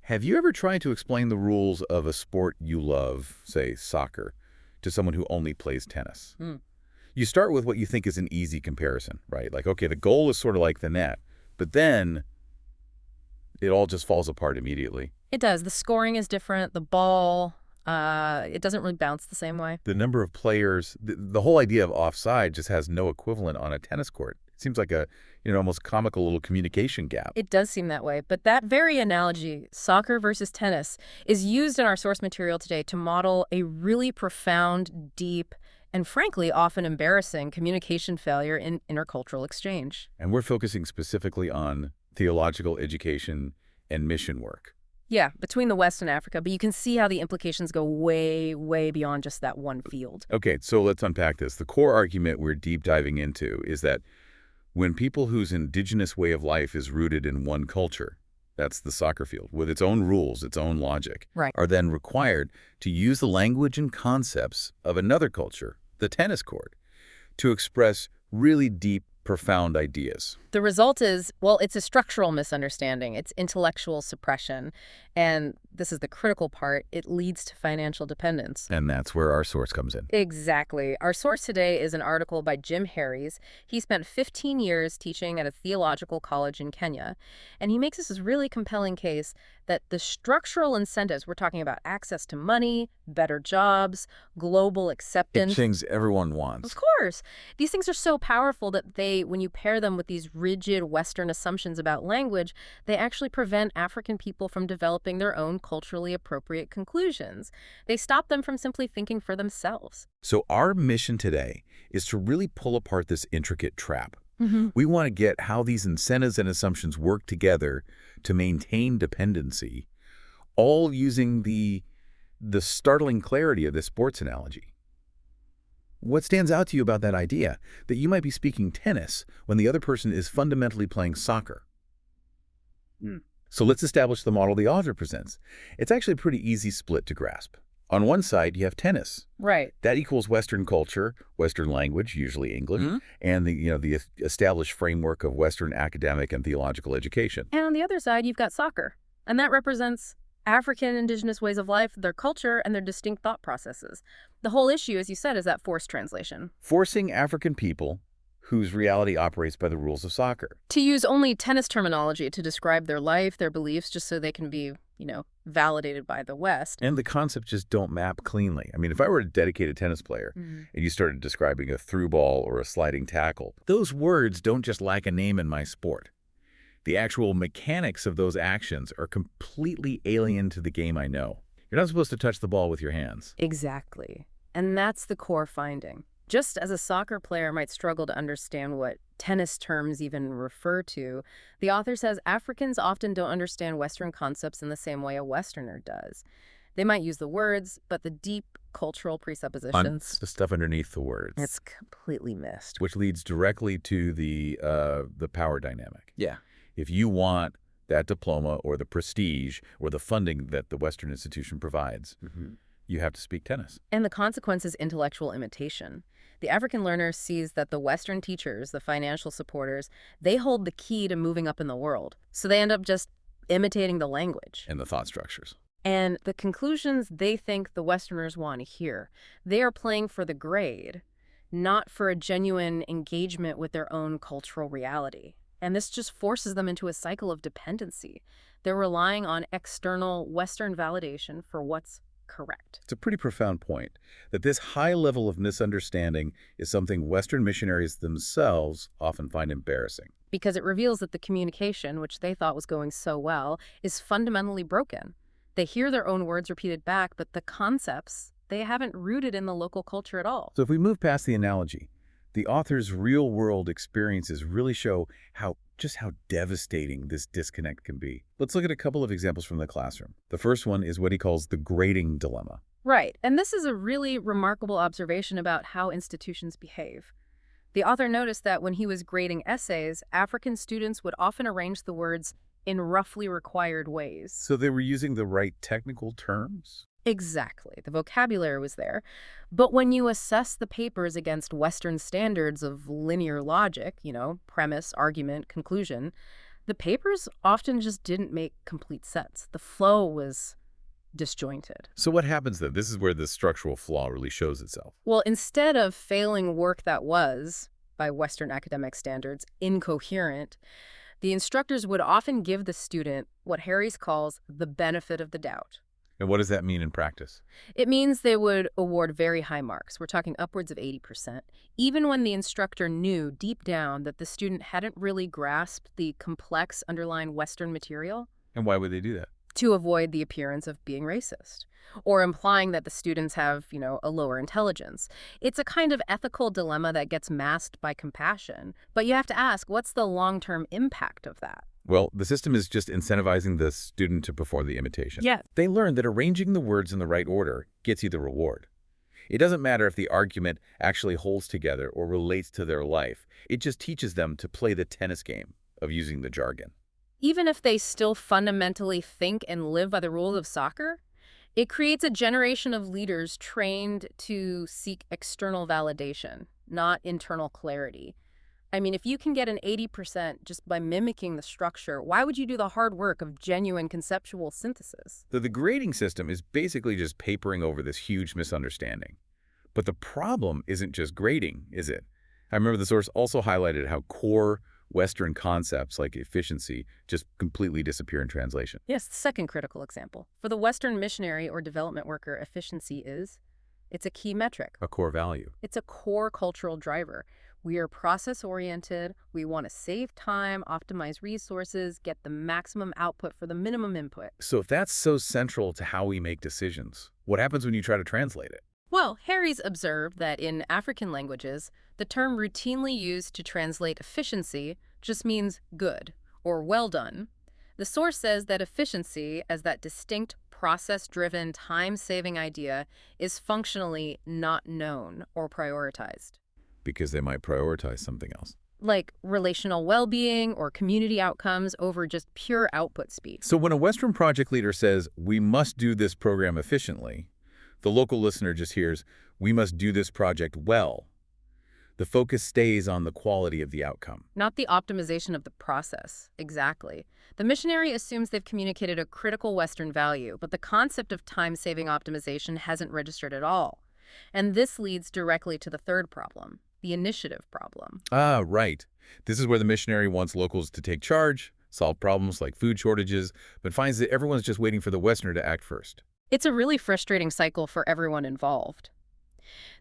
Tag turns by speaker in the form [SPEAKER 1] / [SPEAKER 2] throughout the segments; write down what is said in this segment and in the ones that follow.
[SPEAKER 1] Have you ever tried to explain the rules of a sport you love, say soccer, to someone who only plays tennis?
[SPEAKER 2] Hmm.
[SPEAKER 1] You start with what you think is an easy comparison, right? Like, okay, the goal is sort of like the net, but then it all just falls apart immediately.
[SPEAKER 2] It does. The scoring is different. The ball, it doesn't really bounce the same way.
[SPEAKER 1] The number of players, the whole idea of offside just has no equivalent on a tennis court. It seems like a, almost comical little communication gap.
[SPEAKER 2] It does seem that way. But that very analogy, soccer versus tennis, is used in our source material today to model a really profound, deep, and frankly, often embarrassing communication failure in intercultural exchange.
[SPEAKER 1] And we're focusing specifically on theological education and mission work.
[SPEAKER 2] Yeah, between the West and Africa, but you can see how the implications go way, way beyond just that one field.
[SPEAKER 1] Okay, so let's unpack this. The core argument we're deep diving into is that when people whose indigenous way of life is rooted in one culture, that's the soccer field, with its own rules, its own logic,
[SPEAKER 2] Right.
[SPEAKER 1] are then required to use the language and concepts of another culture, the tennis court, to express really deep, profound ideas.
[SPEAKER 2] The result is, well, it's a structural misunderstanding. It's intellectual suppression. And this is the critical part. It leads to financial dependence.
[SPEAKER 1] And that's where our source comes in.
[SPEAKER 2] Exactly. Our source today is an article by Jim Harries. He spent 15 years teaching at a theological college in Kenya. And he makes this really compelling case that the structural incentives, we're talking about access to money, better jobs, global acceptance.
[SPEAKER 1] Things everyone wants.
[SPEAKER 2] Of course. These things are so powerful that when you pair them with these rigid Western assumptions about language, they actually prevent African people from developing their own culturally appropriate conclusions. They stop them from simply thinking for themselves.
[SPEAKER 1] So our mission today is to really pull apart this intricate trap.
[SPEAKER 2] Mm-hmm.
[SPEAKER 1] We want to get how these incentives and assumptions work together to maintain dependency, all using the startling clarity of this sports analogy. What stands out to you about that idea, that you might be speaking tennis when the other person is fundamentally playing soccer? So let's establish the model the author presents. It's actually a pretty easy split to grasp. On one side, you have tennis.
[SPEAKER 2] Right.
[SPEAKER 1] That equals Western culture, Western language, usually English, and the established framework of Western academic and theological education.
[SPEAKER 2] And on the other side, you've got soccer. And that represents African indigenous ways of life, their culture, and their distinct thought processes. The whole issue, as you said, is that forced translation.
[SPEAKER 1] Forcing African people whose reality operates by the rules of soccer
[SPEAKER 2] To use only tennis terminology to describe their life, their beliefs, just so they can be, validated by the West.
[SPEAKER 1] and the concepts just don't map cleanly. I mean, if I were a dedicated tennis player and you started describing a through ball or a sliding tackle, those words don't just lack a name in my sport. The actual mechanics of those actions are completely alien to the game I know. You're not supposed to touch the ball with your hands.
[SPEAKER 2] Exactly. And that's the core finding. Just as a soccer player might struggle to understand what tennis terms even refer to, the author says Africans often don't understand Western concepts in the same way a Westerner does. They might use the words, but the deep cultural presuppositions,
[SPEAKER 1] The stuff underneath the words,
[SPEAKER 2] it's completely missed.
[SPEAKER 1] which leads directly to the power dynamic.
[SPEAKER 2] Yeah.
[SPEAKER 1] If you want that diploma or the prestige or the funding that the Western institution provides, you have to speak tennis.
[SPEAKER 2] And the consequence is intellectual imitation. The African learner sees that the Western teachers, the financial supporters, they hold the key to moving up in the world. So they end up just imitating the language
[SPEAKER 1] And the thought structures.
[SPEAKER 2] and the conclusions they think the Westerners want to hear. They are playing for the grade, not for a genuine engagement with their own cultural reality. And this just forces them into a cycle of dependency. They're relying on external Western validation for what's correct.
[SPEAKER 1] It's a pretty profound point, that this high level of misunderstanding is something Western missionaries themselves often find embarrassing.
[SPEAKER 2] Because it reveals that the communication, which they thought was going so well, is fundamentally broken. They hear their own words repeated back, but the concepts, they haven't rooted in the local culture at all.
[SPEAKER 1] So if we move past the analogy, the author's real-world experiences really show just how devastating this disconnect can be. Let's look at a couple of examples from the classroom. The first one is what he calls the grading dilemma.
[SPEAKER 2] Right, and this is a really remarkable observation about how institutions behave. The author noticed that when he was grading essays, African students would often arrange the words in roughly required ways.
[SPEAKER 1] So they were using the right technical terms?
[SPEAKER 2] Exactly. The vocabulary was there. But when you assess the papers against Western standards of linear logic, premise, argument, conclusion, The papers often just didn't make complete sense. The flow was disjointed.
[SPEAKER 1] So what happens then? This is where the structural flaw really shows itself.
[SPEAKER 2] Well, instead of failing work that was, by Western academic standards, incoherent, the instructors would often give the student what Harries calls the benefit of the doubt.
[SPEAKER 1] And what does that mean in practice?
[SPEAKER 2] It means they would award very high marks. We're talking upwards of 80%, even when the instructor knew deep down that the student hadn't really grasped the complex underlying Western material.
[SPEAKER 1] And why would they do that?
[SPEAKER 2] To avoid the appearance of being racist, or implying that the students have, a lower intelligence. It's a kind of ethical dilemma that gets masked by compassion. But you have to ask, what's the long-term impact of that?
[SPEAKER 1] Well, the system is just incentivizing the student to perform the imitation.
[SPEAKER 2] Yeah.
[SPEAKER 1] They learn that arranging the words in the right order gets you the reward. It doesn't matter if the argument actually holds together or relates to their life. It just teaches them to play the tennis game of using the jargon.
[SPEAKER 2] Even if they still fundamentally think and live by the rules of soccer, it creates a generation of leaders trained to seek external validation, not internal clarity. I mean, if you can get an 80% just by mimicking the structure, why would you do the hard work of genuine conceptual synthesis?
[SPEAKER 1] So the grading system is basically just papering over this huge misunderstanding. But the problem isn't just grading, is it? I remember the source also highlighted how core Western concepts like efficiency just completely disappear in translation.
[SPEAKER 2] Yes, the second critical example. For the Western missionary or development worker, efficiency it's a key metric.
[SPEAKER 1] A core value.
[SPEAKER 2] It's a core cultural driver. We are process-oriented. We want to save time, optimize resources, get the maximum output for the minimum input.
[SPEAKER 1] So if that's so central to how we make decisions, what happens when you try to translate it?
[SPEAKER 2] Well, Harries observed that in African languages, the term routinely used to translate efficiency just means good or well done. The source says that efficiency, as that distinct process-driven, time-saving idea, is functionally not known or prioritized.
[SPEAKER 1] Because they might prioritize something else.
[SPEAKER 2] Like relational well-being or community outcomes over just pure output speed.
[SPEAKER 1] So when a Western project leader says, we must do this program efficiently, the local listener just hears, we must do this project well. The focus stays on the quality of the outcome.
[SPEAKER 2] Not the optimization of the process. Exactly. The missionary assumes they've communicated a critical Western value, but the concept of time-saving optimization hasn't registered at all. And this leads directly to the third problem, the initiative problem.
[SPEAKER 1] Ah, right. This is where the missionary wants locals to take charge, solve problems like food shortages, but finds that everyone's just waiting for the Westerner to act first.
[SPEAKER 2] It's a really frustrating cycle for everyone involved.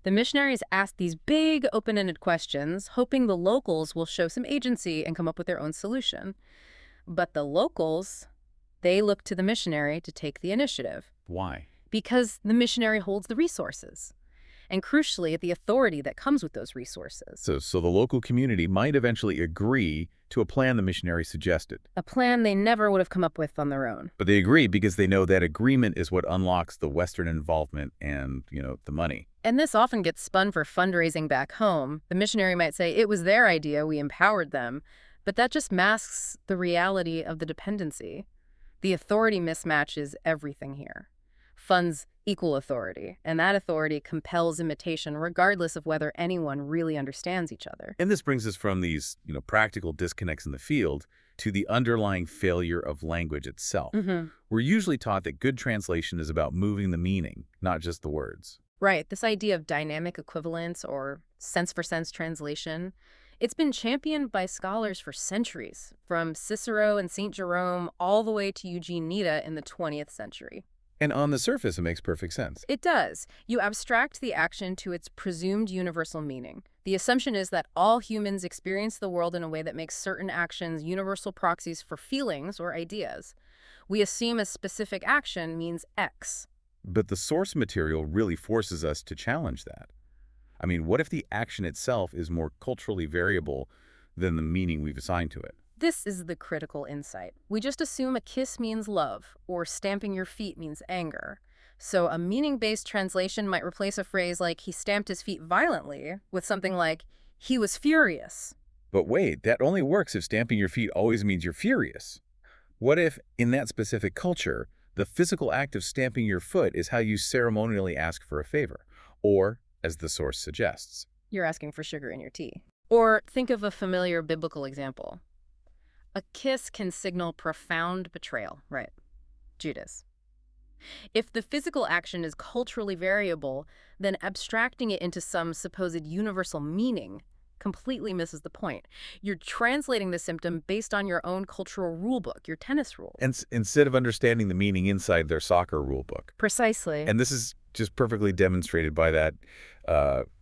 [SPEAKER 2] The missionaries ask these big, open-ended questions, hoping the locals will show some agency and come up with their own solution. But the locals, they look to the missionary to take the initiative.
[SPEAKER 1] Why?
[SPEAKER 2] Because the missionary holds the resources. And crucially, the authority that comes with those resources.
[SPEAKER 1] So the local community might eventually agree to a plan the missionary suggested.
[SPEAKER 2] A plan they never would have come up with on their own.
[SPEAKER 1] But they agree because they know that agreement is what unlocks the Western involvement and, the money.
[SPEAKER 2] And this often gets spun for fundraising back home. The missionary might say, it was their idea, we empowered them. But that just masks the reality of the dependency. The authority mismatch is everything here. Funds equal authority, and that authority compels imitation regardless of whether anyone really understands each other.
[SPEAKER 1] And this brings us from these, practical disconnects in the field to the underlying failure of language itself. We're usually taught that good translation is about moving the meaning, not just the words.
[SPEAKER 2] Right, this idea of dynamic equivalence or sense-for-sense translation, it's been championed by scholars for centuries, from Cicero and St. Jerome all the way to Eugene Nida in the 20th century.
[SPEAKER 1] And on the surface, it makes perfect sense.
[SPEAKER 2] It does. You abstract the action to its presumed universal meaning. The assumption is that all humans experience the world in a way that makes certain actions universal proxies for feelings or ideas. We assume a specific action means X.
[SPEAKER 1] But the source material really forces us to challenge that. I mean, what if the action itself is more culturally variable than the meaning we've assigned to it?
[SPEAKER 2] This is the critical insight. We just assume a kiss means love, or stamping your feet means anger. So a meaning-based translation might replace a phrase like, he stamped his feet violently, with something like, he was furious.
[SPEAKER 1] But wait, that only works if stamping your feet always means you're furious. What if, in that specific culture, the physical act of stamping your foot is how you ceremonially ask for a favor? Or, as the source suggests,
[SPEAKER 2] you're asking for sugar in your tea. Or think of a familiar biblical example. A kiss can signal profound betrayal, right? Judas. If the physical action is culturally variable, then abstracting it into some supposed universal meaning completely misses the point. You're translating the symptom based on your own cultural rulebook, your tennis
[SPEAKER 1] And
[SPEAKER 2] rules.
[SPEAKER 1] instead of understanding the meaning inside their soccer rule book.
[SPEAKER 2] Precisely.
[SPEAKER 1] And this is just perfectly demonstrated by that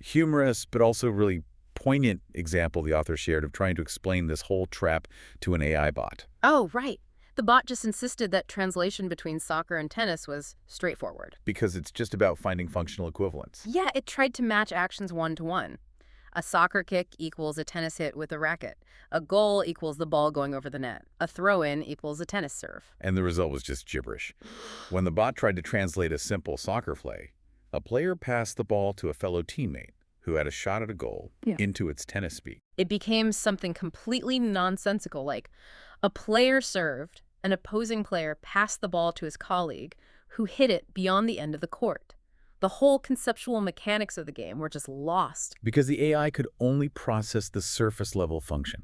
[SPEAKER 1] humorous but also really poignant example the author shared of trying to explain this whole trap to an AI bot.
[SPEAKER 2] Oh, right. The bot just insisted that translation between soccer and tennis was straightforward.
[SPEAKER 1] Because it's just about finding functional equivalence.
[SPEAKER 2] Yeah, it tried to match actions one-to-one. A soccer kick equals a tennis hit with a racket. A goal equals the ball going over the net. A throw-in equals a tennis serve.
[SPEAKER 1] And the result was just gibberish. When the bot tried to translate a simple soccer play, a player passed the ball to a fellow teammate who had a shot at a goal into its tennis speak.
[SPEAKER 2] It became something completely nonsensical, like a player served, an opposing player passed the ball to his colleague, who hit it beyond the end of the court. The whole conceptual mechanics of the game were just lost.
[SPEAKER 1] Because the AI could only process the surface-level function.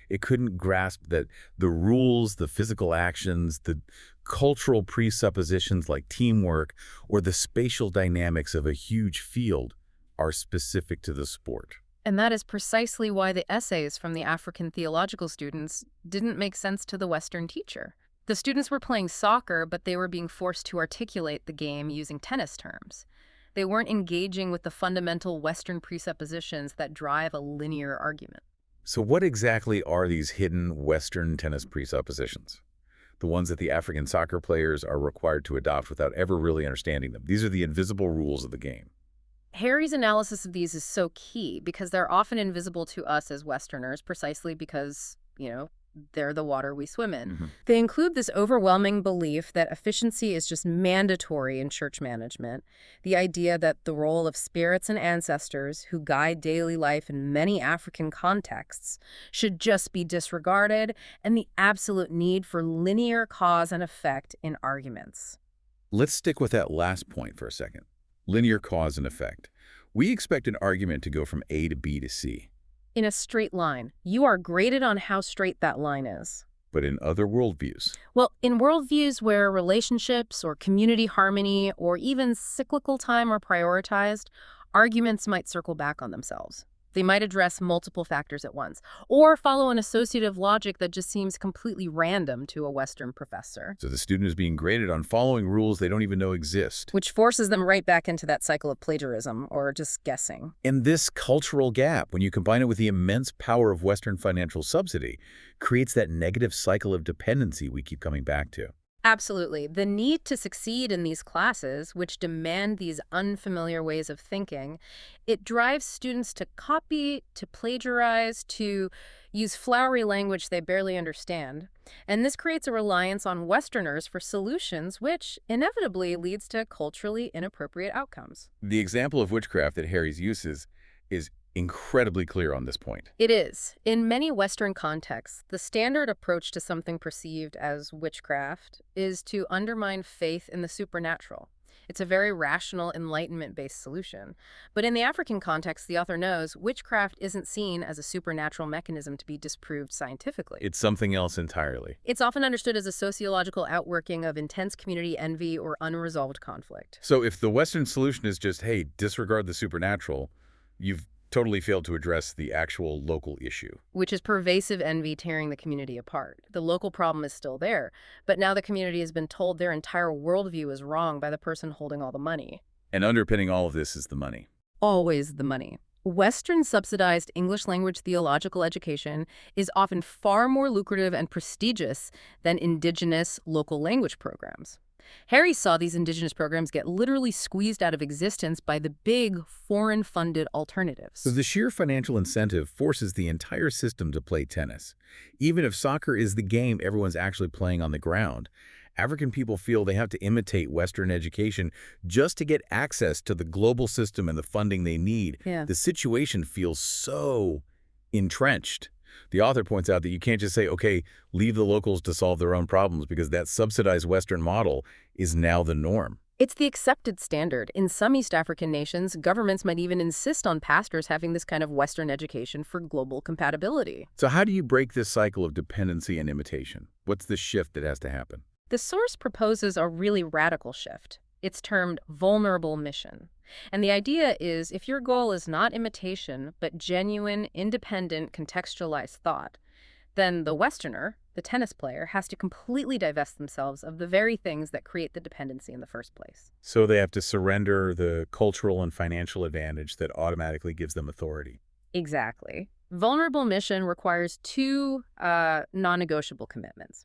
[SPEAKER 1] It couldn't grasp that the rules, the physical actions, the cultural presuppositions like teamwork, or the spatial dynamics of a huge field are specific to the sport.
[SPEAKER 2] And that is precisely why the essays from the African theological students didn't make sense to the Western teacher. The students were playing soccer, but they were being forced to articulate the game using tennis terms. They weren't engaging with the fundamental Western presuppositions that drive a linear argument.
[SPEAKER 1] So what exactly are these hidden Western tennis presuppositions? The ones that the African soccer players are required to adopt without ever really understanding them. These are the invisible rules of the game.
[SPEAKER 2] Harry's analysis of these is so key because they're often invisible to us as Westerners precisely because, they're the water we swim in. They include this overwhelming belief that efficiency is just mandatory in church management, the idea that the role of spirits and ancestors who guide daily life in many African contexts should just be disregarded, and the absolute need for linear cause and effect in arguments.
[SPEAKER 1] Let's stick with that last point for a second. Linear cause and effect. We expect an argument to go from A to B to C.
[SPEAKER 2] In a straight line. You are graded on how straight that line is.
[SPEAKER 1] But in other worldviews,
[SPEAKER 2] Well, in worldviews where relationships or community harmony or even cyclical time are prioritized, arguments might circle back on themselves. They might address multiple factors at once, or follow an associative logic that just seems completely random to a Western professor,
[SPEAKER 1] so the student is being graded on following rules they don't even know exist.
[SPEAKER 2] which forces them right back into that cycle of plagiarism or just guessing.
[SPEAKER 1] And this cultural gap, when you combine it with the immense power of Western financial subsidy, creates that negative cycle of dependency we keep coming back to.
[SPEAKER 2] Absolutely. The need to succeed in these classes, which demand these unfamiliar ways of thinking, it drives students to copy, to plagiarize, to use flowery language they barely understand. And this creates a reliance on Westerners for solutions, which inevitably leads to culturally inappropriate outcomes.
[SPEAKER 1] The example of witchcraft that Harry's uses is incredibly clear on this point.
[SPEAKER 2] It is. In many Western contexts, the standard approach to something perceived as witchcraft is to undermine faith in the supernatural. It's a very rational, enlightenment-based solution. But in the African context, the author knows witchcraft isn't seen as a supernatural mechanism to be disproved scientifically.
[SPEAKER 1] It's something else entirely.
[SPEAKER 2] It's often understood as a sociological outworking of intense community envy or unresolved conflict.
[SPEAKER 1] So if the Western solution is just, hey, disregard the supernatural, you've totally failed to address the actual local issue.
[SPEAKER 2] Which is pervasive envy tearing the community apart. The local problem is still there, but now the community has been told their entire worldview is wrong by the person holding all the money.
[SPEAKER 1] And underpinning all of this is the money.
[SPEAKER 2] Always the money. Western subsidized English language theological education is often far more lucrative and prestigious than indigenous local language programs. Harry saw these indigenous programs get literally squeezed out of existence by the big, foreign-funded alternatives.
[SPEAKER 1] So the sheer financial incentive forces the entire system to play tennis. Even if soccer is the game everyone's actually playing on the ground, African people feel they have to imitate Western education just to get access to the global system and the funding they need.
[SPEAKER 2] Yeah.
[SPEAKER 1] The situation feels so entrenched. The author points out that you can't just say, okay, leave the locals to solve their own problems because that subsidized Western model is now the norm.
[SPEAKER 2] It's the accepted standard. In some East African nations, governments might even insist on pastors having this kind of Western education for global compatibility.
[SPEAKER 1] So how do you break this cycle of dependency and imitation? What's the shift that has to happen?
[SPEAKER 2] The source proposes a really radical shift. It's termed vulnerable mission. And the idea is if your goal is not imitation, but genuine, independent, contextualized thought, then the Westerner, the tennis player, has to completely divest themselves of the very things that create the dependency in the first place.
[SPEAKER 1] So they have to surrender the cultural and financial advantage that automatically gives them authority.
[SPEAKER 2] Exactly. Vulnerable mission requires two non-negotiable commitments.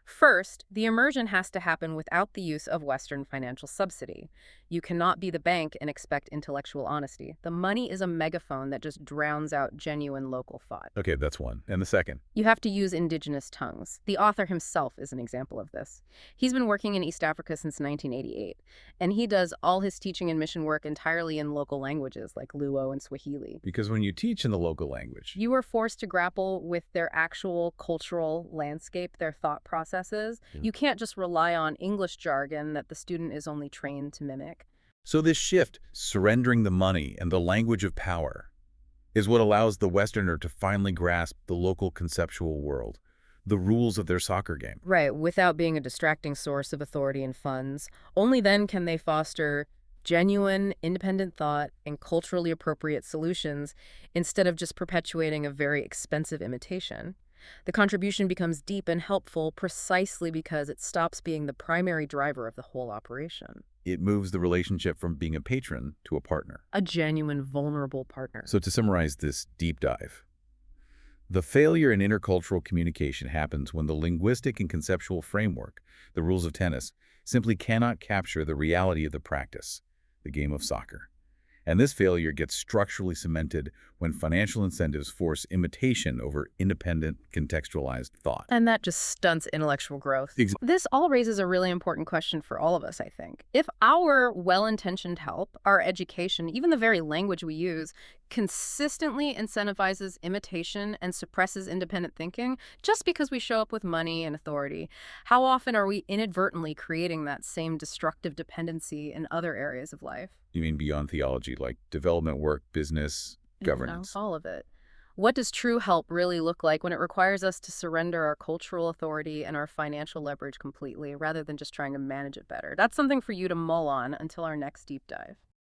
[SPEAKER 2] First, the immersion has to happen without the use of Western financial subsidy. You cannot be the bank and expect intellectual honesty. The money is a megaphone that just drowns out genuine local thought.
[SPEAKER 1] Okay, that's one. And the second?
[SPEAKER 2] You have to use indigenous tongues. The author himself is an example of this. He's been working in East Africa since 1988, and he does all his teaching and mission work entirely in local languages like Luo and Swahili.
[SPEAKER 1] Because when you teach in the local language,
[SPEAKER 2] You are forced to grapple with their actual cultural landscape, their thought processes. You can't just rely on English jargon that the student is only trained to mimic.
[SPEAKER 1] so this shift, surrendering the money and the language of power, is what allows the Westerner to finally grasp the local conceptual world, the rules of their soccer game.
[SPEAKER 2] Right, without being a distracting source of authority and funds. Only then can they foster genuine, independent thought and culturally appropriate solutions instead of just perpetuating a very expensive imitation. The contribution becomes deep and helpful precisely because it stops being the primary driver of the whole operation.
[SPEAKER 1] It moves the relationship from being a patron to a partner.
[SPEAKER 2] A genuine, vulnerable partner.
[SPEAKER 1] So to summarize this deep dive, the failure in intercultural communication happens when the linguistic and conceptual framework, the rules of tennis, simply cannot capture the reality of the practice, the game of soccer. And this failure gets structurally cemented when financial incentives force imitation over independent, contextualized thought.
[SPEAKER 2] And that just stunts intellectual growth. This all raises a really important question for all of us, I think. If our well-intentioned help, our education, even the very language we use, consistently incentivizes imitation and suppresses independent thinking just because we show up with money and authority, how often are we inadvertently creating that same destructive dependency in other areas of life?
[SPEAKER 1] You mean beyond theology, like development work, business, governance?
[SPEAKER 2] All of it. What does true help really look like when it requires us to surrender our cultural authority and our financial leverage completely rather than just trying to manage it better? That's something for you to mull on until our next deep dive.